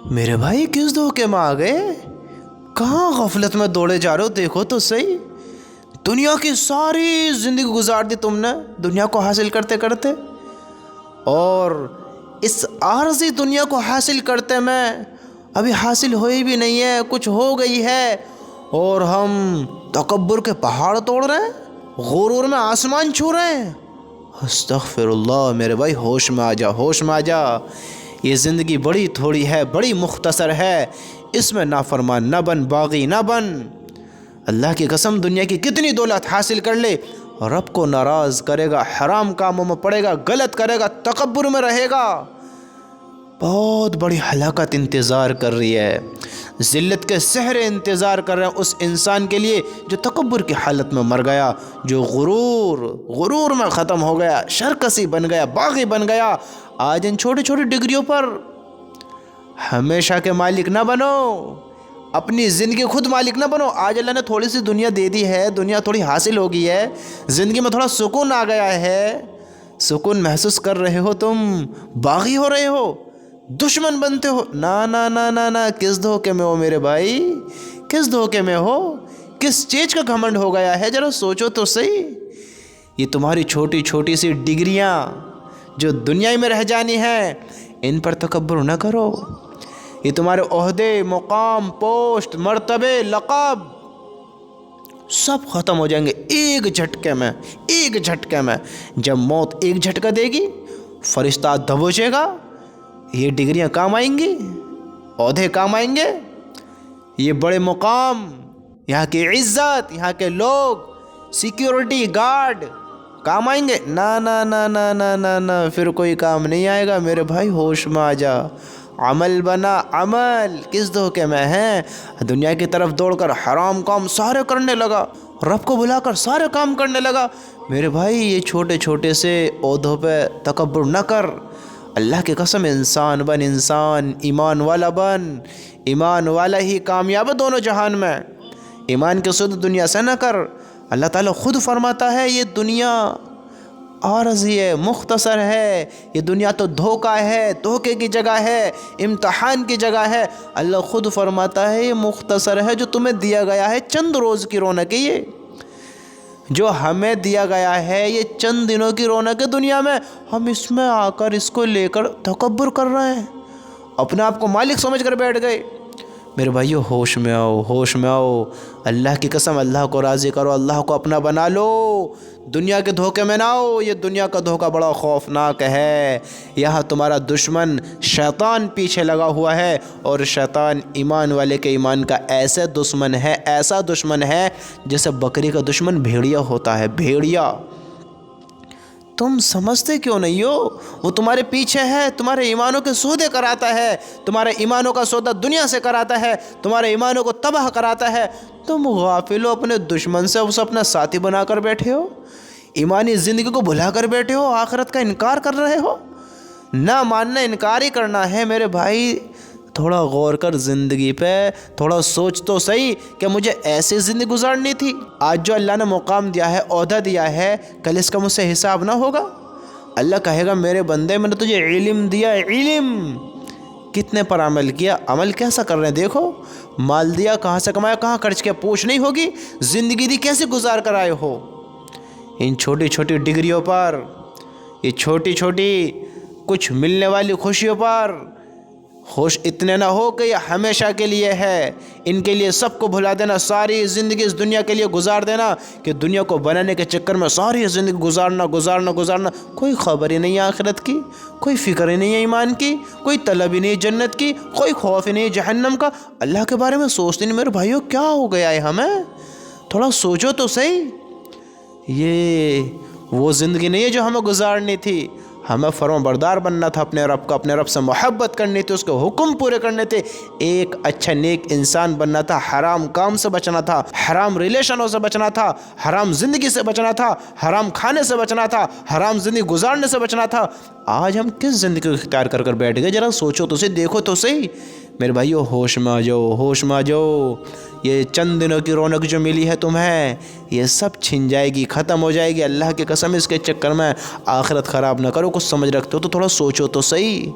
میرے بھائی کس دھوکے میں آ گئے؟ کہاں غفلت میں دوڑے جا رہے ہو؟ دیکھو تو صحیح، دنیا کی ساری زندگی گزار دی تم نے دنیا کو حاصل کرتے کرتے، اور اس عارضی دنیا کو حاصل کرتے میں ابھی حاصل ہوئی بھی نہیں ہے، کچھ ہو گئی ہے، اور ہم تکبر کے پہاڑ توڑ رہے ہیں، غرور میں آسمان چھو رہے ہیں۔ استغفر اللہ میرے بھائی، ہوش میں آ جا، ہوش میں آ جا۔ یہ زندگی بڑی تھوڑی ہے، بڑی مختصر ہے، اس میں نافرمان نہ بن، باغی نہ بن۔ اللہ کی قسم، دنیا کی کتنی دولت حاصل کر لے، رب کو ناراض کرے گا، حرام کاموں میں پڑے گا، غلط کرے گا، تکبر میں رہے گا، بہت بڑی ہلاکت انتظار کر رہی ہے، ذلت کے صحرے انتظار کر رہے ہیں اس انسان کے لیے جو تکبر کی حالت میں مر گیا، جو غرور میں ختم ہو گیا، شرکسی بن گیا، باغی بن گیا۔ آج ان چھوٹی چھوٹی ڈگریوں پر ہمیشہ کے مالک نہ بنو، اپنی زندگی خود مالک نہ بنو۔ آج اللہ نے تھوڑی سی دنیا دے دی ہے، دنیا تھوڑی حاصل ہو گئی ہے، زندگی میں تھوڑا سکون آ گیا ہے، سکون محسوس کر رہے ہو، تم باغی ہو رہے ہو، دشمن بنتے ہو۔ نا، کس دھوکے میں ہو میرے بھائی؟ کس دھوکے میں ہو؟ کس چیز کا گھمنڈ ہو گیا ہے؟ ذرا سوچو تو صحیح۔ یہ تمہاری چھوٹی چھوٹی سی ڈگریاں جو دنیا میں رہ جانی ہیں، ان پر تکبر نہ کرو۔ یہ تمہارے عہدے، مقام، پوسٹ، مرتبے، لقب سب ختم ہو جائیں گے ایک جھٹکے میں، ایک جھٹکے میں۔ جب موت ایک جھٹکا دے گی، فرشتہ دبوچے گا، یہ ڈگریاں کام آئیں گی، عہدے کام آئیں گے، یہ بڑے مقام، یہاں کی عزت، یہاں کے لوگ، سیکیورٹی گارڈ کام آئیں گے؟ نا، پھر کوئی کام نہیں آئے گا میرے بھائی، ہوش میں آ جا۔ عمل بنا، عمل۔ کس دھوکے میں ہیں؟ دنیا کی طرف دوڑ کر حرام کام سارے کرنے لگا، رب کو بلا کر سارے کام کرنے لگا۔ میرے بھائی یہ چھوٹے چھوٹے سے عہدوں پہ تکبر نہ کر، اللہ کی قسم انسان بن، انسان ایمان والا بن، ایمان والا ہی کامیاب ہے دونوں جہان میں۔ ایمان کی سود دنیا سے نہ کر۔ اللہ تعالیٰ خود فرماتا ہے یہ دنیا عارضی ہے، مختصر ہے، یہ دنیا تو دھوکہ ہے، دھوکے کی جگہ ہے، امتحان کی جگہ ہے۔ اللہ خود فرماتا ہے یہ مختصر ہے، جو تمہیں دیا گیا ہے چند روز کی رونق ہے، یہ جو ہمیں دیا گیا ہے یہ چند دنوں کی رونق ہے دنیا میں، ہم اس میں آ کر اس کو لے کر تکبر کر رہے ہیں، اپنے آپ کو مالک سمجھ کر بیٹھ گئے۔ میرے بھائیو ہوش میں آؤ، ہوش میں آؤ۔ اللہ کی قسم اللہ کو راضی کرو، اللہ کو اپنا بنا لو، دنیا کے دھوکے میں نہ آؤ۔ یہ دنیا کا دھوکہ بڑا خوفناک ہے، یہاں تمہارا دشمن شیطان پیچھے لگا ہوا ہے، اور شیطان ایمان والے کے ایمان کا ایسا دشمن ہے جیسے بکری کا دشمن بھیڑیا ہوتا ہے، بھیڑیا۔ تم سمجھتے کیوں نہیں ہو؟ وہ تمہارے پیچھے ہے، تمہارے ایمانوں کے سودے کراتا ہے، تمہارے ایمانوں کا سودا دنیا سے کراتا ہے، تمہارے ایمانوں کو تباہ کراتا ہے۔ تم غافل ہو، اپنے دشمن سے اسے اپنا ساتھی بنا کر بیٹھے ہو، ایمانی زندگی کو بھلا کر بیٹھے ہو، آخرت کا انکار کر رہے ہو۔ نہ ماننا انکار ہی کرنا ہے میرے بھائی۔ تھوڑا غور کر زندگی پہ، تھوڑا سوچ تو صحیح کہ مجھے ایسی زندگی گزارنی تھی۔ آج جو اللہ نے مقام دیا ہے، عہدہ دیا ہے، کل اس کا مجھ سے حساب نہ ہوگا؟ اللہ کہے گا میرے بندے میں نے تجھے علم دیا، علم کتنے پر عمل کیا، عمل کیسا کر رہے ہیں دیکھو، مال دیا کہاں سے کمایا، کہاں خرچ کیا، پوچھ نہیں ہوگی، زندگی دی کیسے گزار کر آئے ہو۔ ان چھوٹی چھوٹی ڈگریوں پر، یہ چھوٹی چھوٹی کچھ ملنے والی خوشیوں پر خوش اتنے نہ ہو کہ یہ ہمیشہ کے لیے ہے، ان کے لیے سب کو بھلا دینا، ساری زندگی اس دنیا کے لیے گزار دینا، کہ دنیا کو بنانے کے چکر میں ساری زندگی گزارنا، کوئی خبر ہی نہیں ہے آخرت کی، کوئی فکر ہی نہیں ہے ایمان کی، کوئی طلب ہی نہیں جنت کی، کوئی خوف ہی نہیں جہنم کا، اللہ کے بارے میں سوچتے نہیں۔ میرے بھائیو کیا ہو گیا ہے ہمیں؟ تھوڑا سوچو تو صحیح۔ یہ وہ زندگی نہیں ہے جو ہمیں گزارنی تھی، ہمیں فرمان بردار بننا تھا اپنے رب کا، اپنے رب سے محبت کرنی تھی، اس کے حکم پورے کرنے تھے، ایک اچھا نیک انسان بننا تھا، حرام کام سے بچنا تھا، حرام ریلیشنوں سے بچنا تھا، حرام زندگی سے بچنا تھا، حرام کھانے سے بچنا تھا، حرام زندگی گزارنے سے بچنا تھا۔ آج ہم کس زندگی کو اختیار کر کر بیٹھ گئے؟ ذرا سوچو تو صحیح، دیکھو تو صحیح۔ میرے بھائیو ہوش میں آ جاؤ، ہوش میں آ جاؤ۔ یہ چند دنوں کی رونق جو ملی ہے تمہیں، یہ سب چھن جائے گی، ختم ہو جائے گی۔ اللہ کی قسم اس کے چکر میں آخرت خراب نہ کرو۔ کچھ سمجھ رکھتے ہو تو تھوڑا سوچو تو صحیح۔